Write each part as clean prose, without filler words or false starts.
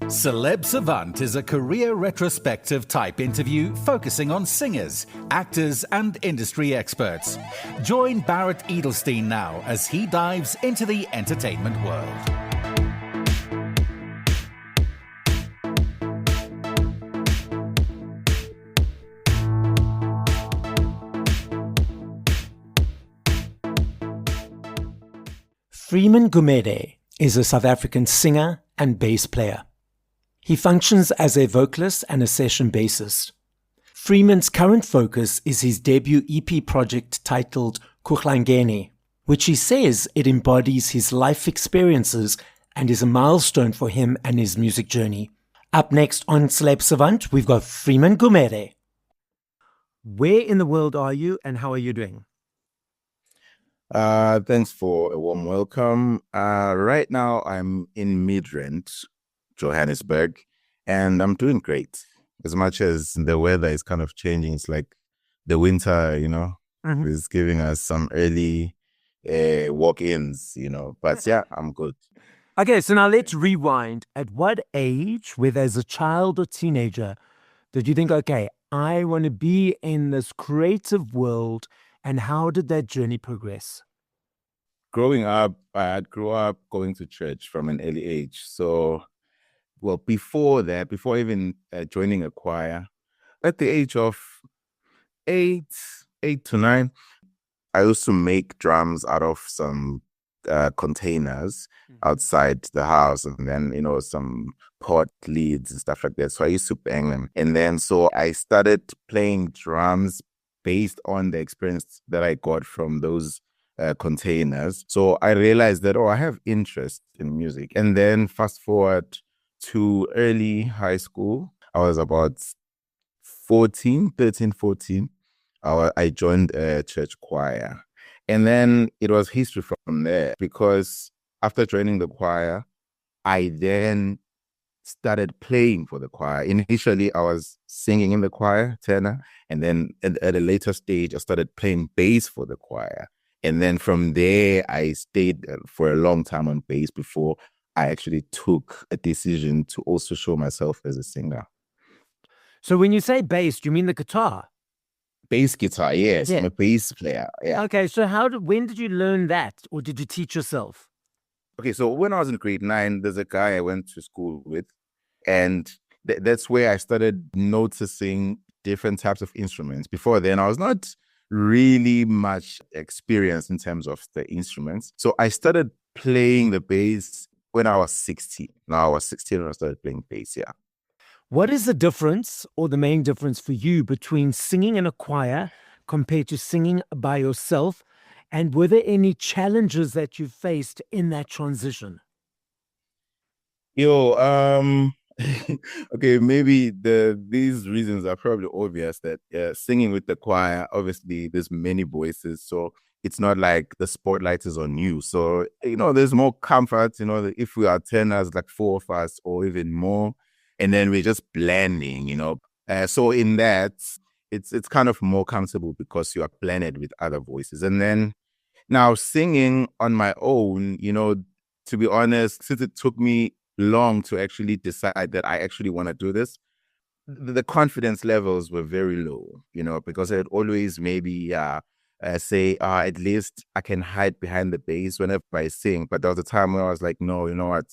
Celeb Savant is a career retrospective type interview focusing on singers, actors, and industry experts. Join Barrett Edelstein now as he dives into the entertainment world. Freeman Gumede is a South African singer and bass player. He functions as a vocalist and a session bassist. Freeman's current focus is his debut EP project titled Kuhlangene, which he says it embodies his life experiences and is a milestone for him and his music journey. Up next on Celeb Savant, we've got Freeman Gumede. Where in the world are you and how are you doing? Thanks for a warm welcome. Right now I'm in Midrand, Johannesburg, and I'm doing great. As much as the weather is kind of changing, it's like the winter, is giving us some early walk-ins, but yeah, I'm good. Okay, so now let's rewind. At what age, whether as a child or teenager, did you think, okay, I want to be in this creative world, and how did that journey progress? Growing up, I grew up going to church from an early age. So, well, before that, before even joining a choir, at the age of 8 to 9, I used to make drums out of some containers outside the house, and then, some pot leads and stuff like that. So I used to bang them. And then so I started playing drums based on the experience that I got from those containers. So I realized that, I have interest in music. And then fast forward to early high school, I was about 14. I joined a church choir. And then it was history from there, because after joining the choir, I then started playing for the choir. Initially, I was singing in the choir, tenor, and then at a later stage, I started playing bass for the choir. And then from there, I stayed for a long time on bass before I actually took a decision to also show myself as a singer. So when you say bass, do you mean the guitar? Bass guitar, yes. Yeah. I'm a bass player, yeah. Okay, so when did you learn that, or did you teach yourself? Okay, so when I was in grade 9, there's a guy I went to school with, and that's where I started noticing different types of instruments. Before then, I was not really much experienced in terms of the instruments. So I started playing the bass when I was 16. Now I was 16 when I started playing bass, yeah. What is the difference, or the main difference for you, between singing in a choir compared to singing by yourself? And were there any challenges that you faced in that transition? Okay, maybe these reasons are probably obvious, that singing with the choir, obviously there's many voices, so it's not like the spotlight is on you. So, there's more comfort, if we are tenors, like 4 of us or even more, and then we're just blending, so in that, it's kind of more comfortable because you are blended with other voices. And then now singing on my own, to be honest, since it took me long to actually decide that I actually want to do this, the confidence levels were very low, because I'd always maybe say, at least I can hide behind the bass whenever I sing. But there was a time where I was like, no, you know what?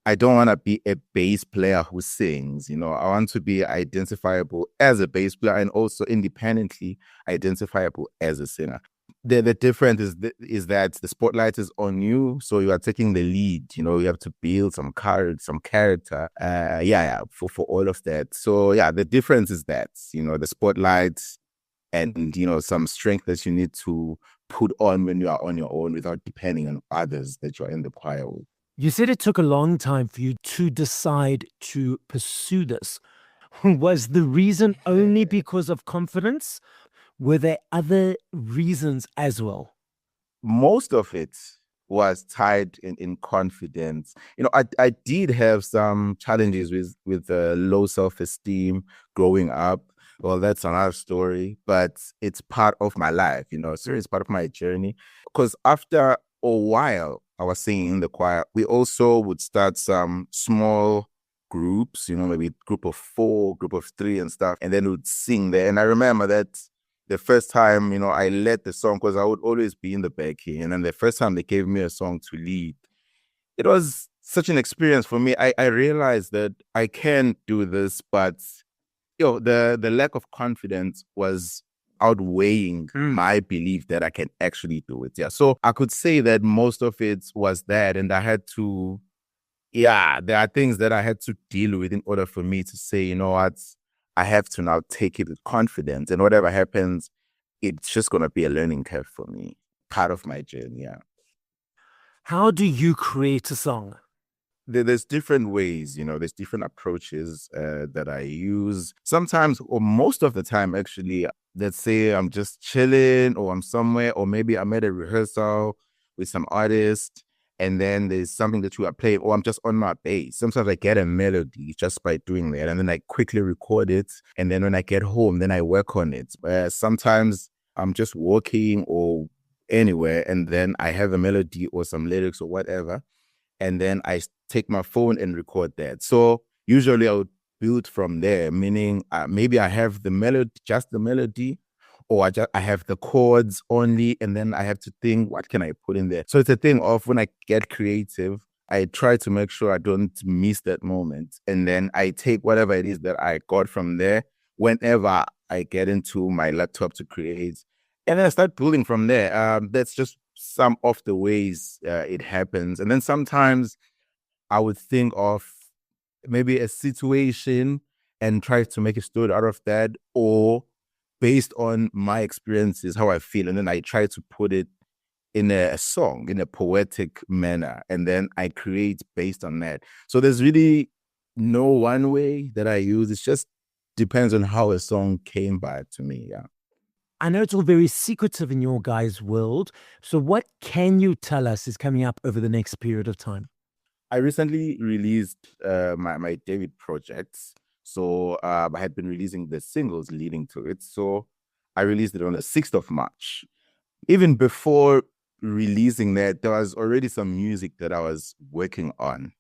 I don't want to be a bass player who sings. I want to be identifiable as a bass player and also independently identifiable as a singer. The difference is that the spotlight is on you, so you are taking the lead. You have to build some character. For all of that. So yeah, the difference is that the spotlight and some strength that you need to put on when you are on your own without depending on others that you are in the choir with. You said it took a long time for you to decide to pursue this. Was the reason only because of confidence? Were there other reasons as well? Most of it was tied in confidence. I did have some challenges with low self-esteem growing up. Well, that's another story, but it's part of my life, so it's part of my journey. Because after a while, I was singing in the choir, we also would start some small groups, maybe group of 4, group of 3 and stuff, and then we'd sing there. And I remember that the first time, I led the song, because I would always be in the backing. And then the first time they gave me a song to lead, it was such an experience for me. I realized that I can do this, but the lack of confidence was outweighing my belief that I can actually do it. Yeah. So I could say that most of it was that, and I had to, there are things that I had to deal with in order for me to say, you know what, I have to now take it with confidence, and whatever happens, it's just going to be a learning curve for me, part of my journey. Yeah. How do you create a song? There's different ways, there's different approaches that I use. Sometimes, or most of the time, actually, let's say I'm just chilling, or I'm somewhere, or maybe I'm at a rehearsal with some artist, and then there's something that you are playing, or I'm just on my bass. Sometimes I get a melody just by doing that, and then I quickly record it, and then when I get home, then I work on it. Sometimes I'm just walking or anywhere, and then I have a melody or some lyrics or whatever, and then I take my phone and record that. So usually I would build from there, meaning maybe I have the melody, just the melody, or I have the chords only, and then I have to think, what can I put in there? So it's a thing of, when I get creative, I try to make sure I don't miss that moment. And then I take whatever it is that I got from there whenever I get into my laptop to create, and then I start building from there. That's just some of the ways it happens. And then sometimes I would think of maybe a situation and try to make a story out of that, or based on my experiences, how I feel, and then I try to put it in a song, in a poetic manner, and then I create based on that. So there's really no one way that I use. It just depends on how a song came by to me. Yeah. I know it's all very secretive in your guys' world. So what can you tell us is coming up over the next period of time? I recently released my debut projects. So I had been releasing the singles leading to it. So I released it on the 6th of March. Even before releasing that, there was already some music that I was working on.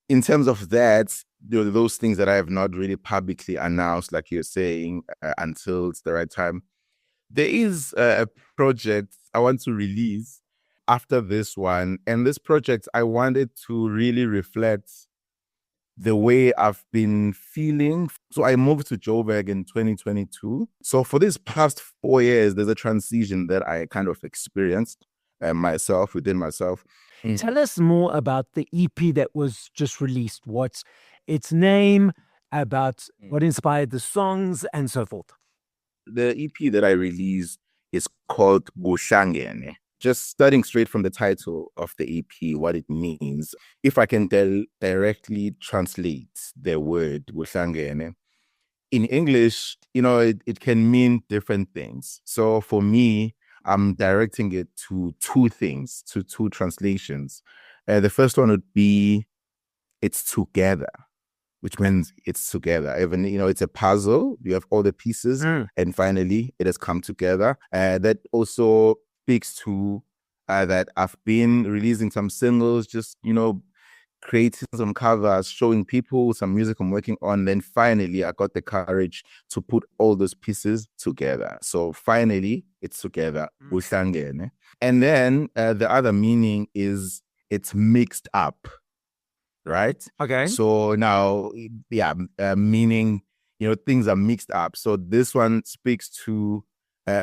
In terms of that, those things that I have not really publicly announced, like you're saying, until it's the right time. There is a project I want to release after this one. And this project, I wanted to really reflect the way I've been feeling. So I moved to Joburg in 2022. So for these past 4 years, there's a transition that I kind of experienced within myself. Tell us more about the EP that was just released. What's its name, about what inspired the songs, and so forth. The EP that I released is called Kuhlangene. Just starting straight from the title of the EP, what it means. If I can directly translate the word Kuhlangene, in English, it can mean different things. So for me, I'm directing it to 2 things, to 2 translations. The first one would be, it's together, which means it's together. Even, it's a puzzle. You have all the pieces, and finally it has come together. That also speaks to that I've been releasing some singles, just, creating some covers, showing people some music I'm working on. Then finally, I got the courage to put all those pieces together. So finally, it's together. Kuhlangene. And then the other meaning is, it's mixed up. Right? Okay. So now, meaning, things are mixed up. So this one speaks to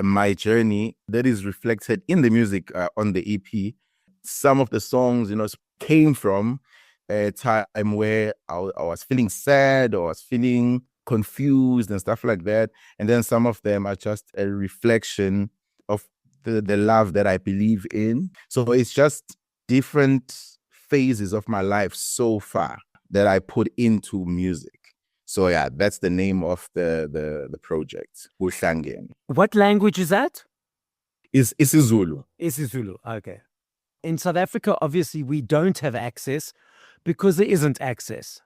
my journey that is reflected in the music on the EP. Some of the songs, came from a time where I was feeling sad, or I was feeling confused and stuff like that. And then some of them are just a reflection of the love that I believe in. So it's just different phases of my life so far that I put into music. So yeah, that's the name of the project, Kuhlangene. What language is that? It's isiZulu. isiZulu. Okay. In South Africa, obviously, we don't have access because there isn't access.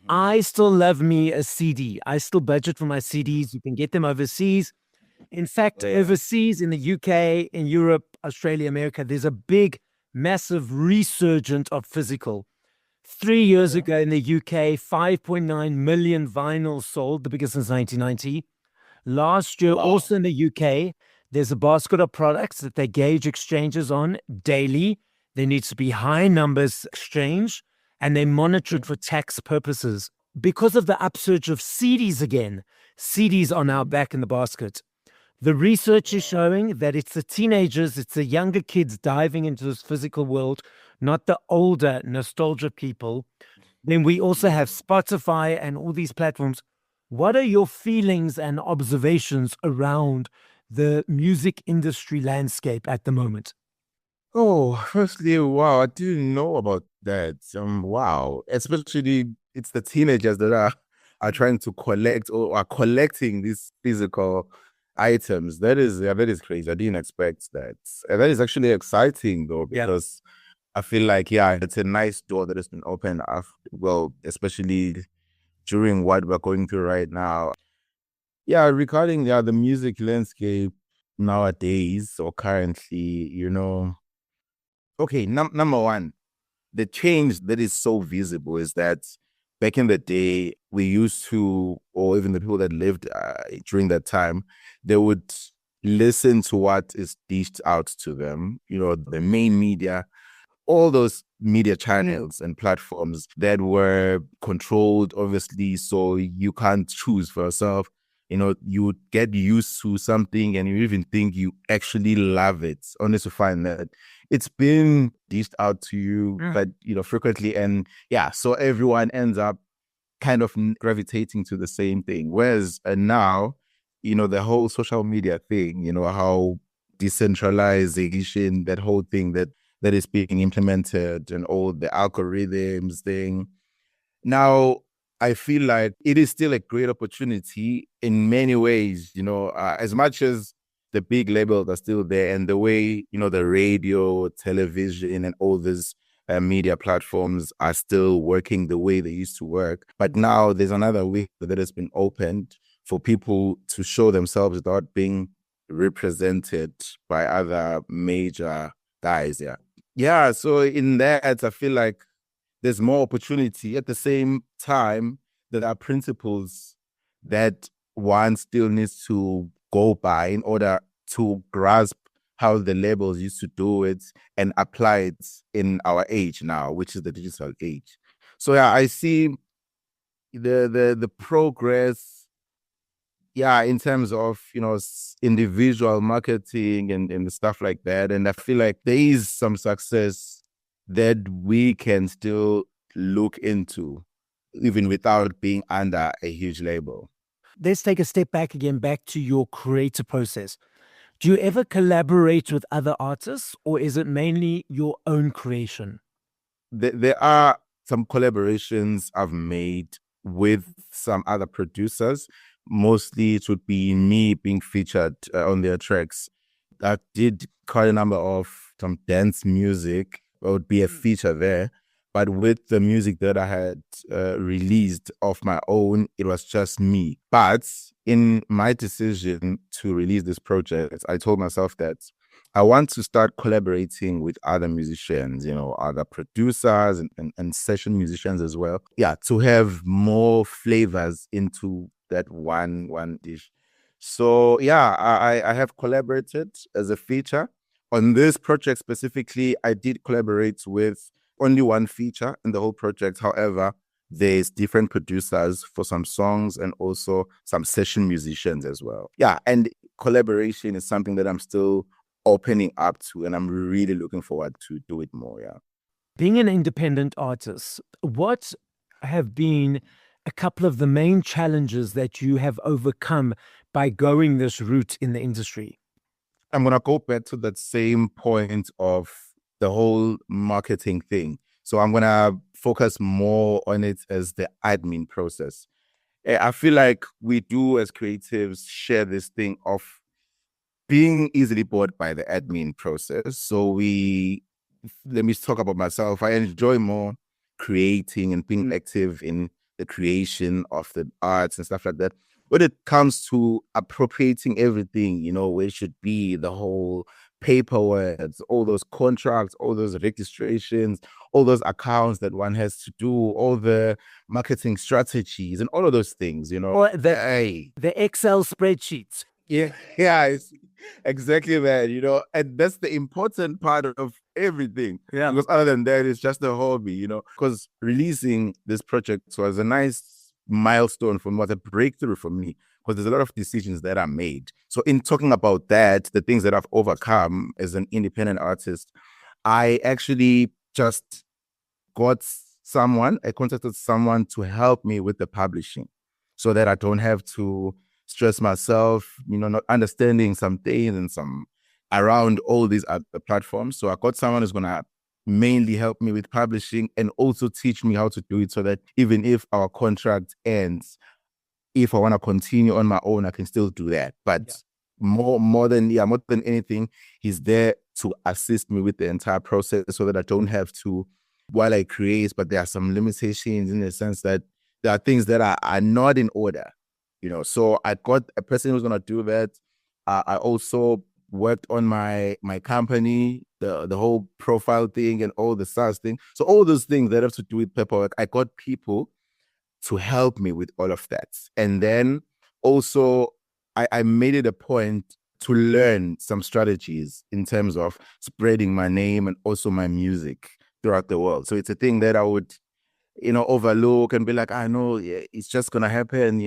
I still love me a CD. I still budget for my CDs. You can get them overseas. In fact, overseas in the UK, in Europe, Australia, America, there's a big, massive resurgent of physical. 3 years ago in the UK, 5.9 million vinyls sold, the biggest since 1990. Last year, also in the UK, there's a basket of products that they gauge exchanges on daily. There needs to be high numbers exchanged, and they monitor it for tax purposes. Because of the upsurge of CDs again, CDs are now back in the basket. The research is showing that it's the teenagers, it's the younger kids diving into this physical world, not the older nostalgia people. Then we also have Spotify and all these platforms. What are your feelings and observations around the music industry landscape at the moment? Oh, firstly, wow, I didn't know about that. Wow, especially it's the teenagers that are trying to collect or are collecting these physical items. That is crazy. I didn't expect that. And that is actually exciting though, because I feel like, yeah, it's a nice door that has been opened up. Well, especially during what we're going through right now. Yeah, regarding the music landscape nowadays or currently, okay, number one, the change that is so visible is that back in the day, we used to, or even the people that lived during that time, they would listen to what is dished out to them, the main media, all those media channels and platforms that were controlled, obviously, so you can't choose for yourself. You would get used to something and you even think you actually love it, only to find that it's been dished out to you, but, frequently. And yeah, so everyone ends up kind of gravitating to the same thing. Whereas now, the whole social media thing, how decentralization, that whole thing that is being implemented and all the algorithms thing. Now, I feel like it is still a great opportunity in many ways, as much as the big labels are still there and the way, the radio, television, and all these media platforms are still working the way they used to work. But now there's another way that has been opened for people to show themselves without being represented by other major guys. Yeah, so in that, I feel like there's more opportunity. At the same time, there are principles that one still needs to go by in order to grasp how the labels used to do it and apply it in our age now, which is the digital age. So yeah, I see the progress, yeah, in terms of, individual marketing and stuff like that. And I feel like there is some success that we can still look into, even without being under a huge label. Let's take a step back again, back to your creative process. Do you ever collaborate with other artists, or is it mainly your own creation? There are some collaborations I've made with some other producers. Mostly it would be me being featured on their tracks. I did quite a number of some dance music. There would be a feature there. But with the music that I had released of my own, it was just me. But in my decision to release this project, I told myself that I want to start collaborating with other musicians, other producers and session musicians as well. Yeah, to have more flavors into that one dish. So yeah, I have collaborated as a feature. On this project specifically, I did collaborate with only one feature in the whole project. However, there's different producers for some songs and also some session musicians as well. Yeah, and collaboration is something that I'm still opening up to, and I'm really looking forward to do it more. Yeah. Being an independent artist, what have been a couple of the main challenges that you have overcome by going this route in the industry? I'm going to go back to that same point of the whole marketing thing. So I'm going to focus more on it as the admin process. I feel like we do as creatives share this thing of being easily bored by the admin process. So let me talk about myself. I enjoy more creating and being active in the creation of the arts and stuff like that. When it comes to appropriating everything, where it should be, the whole paperwork, all those contracts, all those registrations, all those accounts that one has to do, all the marketing strategies and all of those things, Or the Excel spreadsheets. Yeah, it's exactly that, and that's the important part of everything. Yeah. Because other than that, it's just a hobby, because releasing this project was a nice milestone for me, was a breakthrough for me, because there's a lot of decisions that are made. So in talking about that, the things that I've overcome as an independent artist, I actually just I contacted someone to help me with the publishing so that I don't have to stress myself, not understanding some things and some around all these other platforms. So I got someone who's going to mainly help me with publishing and also teach me how to do it so that even if our contract ends, if I want to continue on my own, I can still do that. But more than anything, he's there to assist me with the entire process so that I don't have to, while I create, but there are some limitations in the sense that there are things that are not in order, So I got a person who's going to do that. I also worked on my company, the whole profile thing and all the SaaS thing. So all those things that have to do with paperwork, I got people to help me with all of that. And then also I made it a point to learn some strategies in terms of spreading my name and also my music throughout the world. So it's a thing that I would, overlook and be like, I know it's just going to happen,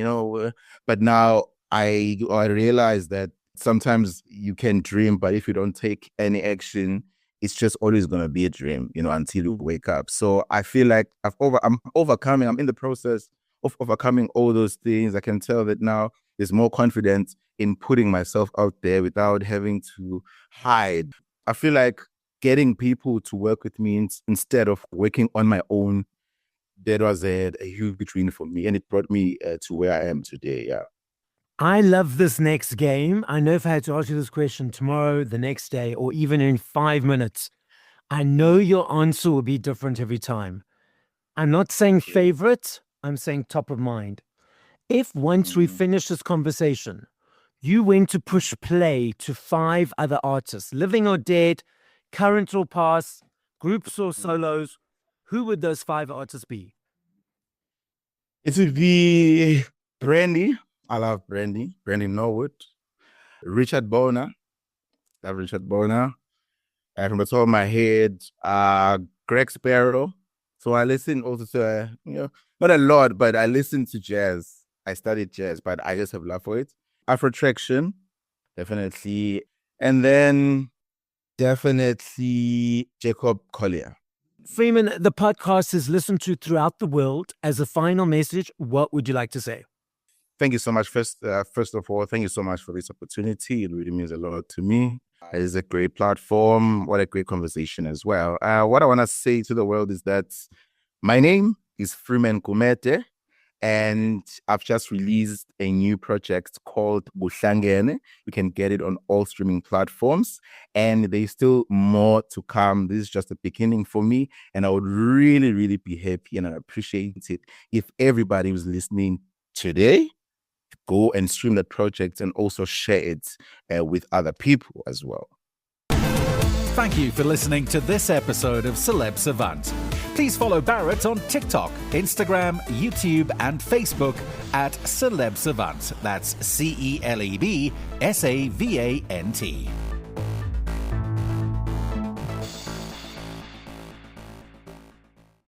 But now I realize that sometimes you can dream, but if you don't take any action, it's just always going to be a dream, until you wake up. So I feel like I'm in the process of overcoming all those things. I can tell that now there's more confidence in putting myself out there without having to hide. I feel like getting people to work with me instead of working on my own, that was a huge dream for me, and it brought me to where I am today. Yeah. I love this next game. I know if I had to ask you this question tomorrow, the next day, or even in 5 minutes, I know your answer will be different every time. I'm not saying favorite, I'm saying top of mind. If once we finish this conversation, you went to push play to 5 other artists, living or dead, current or past, groups or solos, who would those 5 artists be? It would be Brandy. I love Brandy Norwood. Richard Bona. I love Richard Bona. From the top of my head, Greg Sparrow. So I listen also to, not a lot, but I listen to jazz. I studied jazz, but I just have love for it. Afro Traction, definitely. And then definitely Jacob Collier. Freeman, the podcast is listened to throughout the world. As a final message, what would you like to say? Thank you so much. First of all, thank you so much for this opportunity. It really means a lot to me. It is a great platform. What a great conversation as well. What I want to say to the world is that my name is Freeman Gumede, and I've just released a new project called Kuhlangene. You can get it on all streaming platforms, and there's still more to come. This is just the beginning for me, and I would really, really be happy and I'd appreciate it if everybody who's listening today go and stream that project and also share it with other people as well. Thank you for listening to this episode of Celeb Savant. Please follow Barrett on TikTok, Instagram, YouTube, and Facebook at Celeb Savant. That's CelebSavant.